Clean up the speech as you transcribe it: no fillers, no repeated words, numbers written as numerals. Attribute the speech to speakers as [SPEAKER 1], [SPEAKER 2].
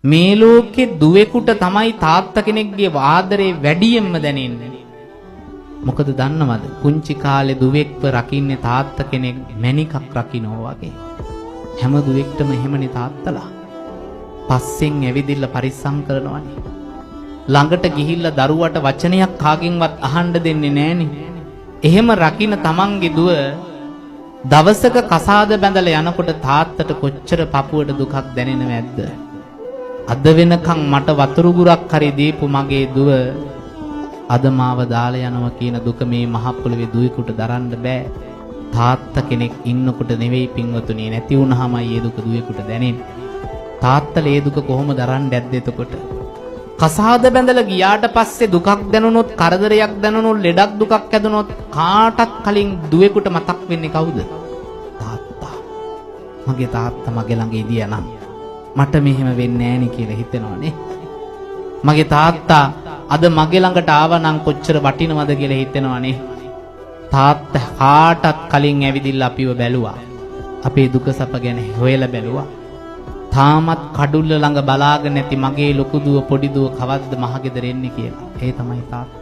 [SPEAKER 1] මේ ලෝකේ දුවෙකුට තමයි තාත්තා කෙනෙක්ගේ ආදරේ වැඩියෙන්ම දැනෙන්නේ. මොකද දන්නවද? පුංචි කාලේ දුවෙක්ව රකින්නේ තාත්තා කෙනෙක් මැණිකක් රකින්නවා වගේ. හැම දුවෙක්ටම එහෙමනේ තාත්තලා. පස්සෙන් ඇවිදින්න පරිස්සම් කරනවනේ. ළඟට ගිහිල්ලා දරුවට වචනයක් කාගෙන්වත් අහන්න දෙන්නේ නැහනේ. එහෙම රකින්න තමන්ගේ දුව දවසක කසාද බැඳලා යනකොට තාත්තට කොච්චර පපුවට දුකක් දැනෙනවද? අද වෙනකන් මට වතුරු ගුරක් හරි දීපු මගේ දුව අද මාව දාලා යනවා කියන දුක මේ මහ පොළවේ දුවෙකුට දරන්න බෑ. තාත්තා කෙනෙක් ඉන්නකොට නෙවෙයි පින්වතුනි, නැති වුනහමයි ඒ දුක දුවෙකුට දැනෙන්නේ. තාත්තලා ඒ දුක කොහොම දරන්නේ නැද්ද එතකොට? කසාද බැඳලා ගියාට පස්සේ දුකක් දැනුනොත්, කරදරයක් දැනුනොත්, ලෙඩක් දුකක් ඇදුනොත් කාටත් කලින් දුවෙකුට මතක් වෙන්නේ කවුද? තාත්තා. මගේ තාත්තා මගේ ළඟ ඉදියා නම් මට මෙහෙම වෙන්නේ නෑනේ කියලා හිතෙනවනේ. මගේ තාත්තා අද මගේ ළඟට ආවනම් කොච්චර වටිනවද කියලා හිතෙනවනේ. තාත්තා කාටත් කලින් ඇවිදින්න අපිව බැලුවා. අපේ දුක සැප ගැන හොයලා බැලුවා. තාමත් කඩුල්ල ළඟ බලාගෙන නැති මගේ ලොකු දුව පොඩි දුව කවද්ද මහගෙදර එන්නේ කියලා. ඒ තමයි තාත්තා.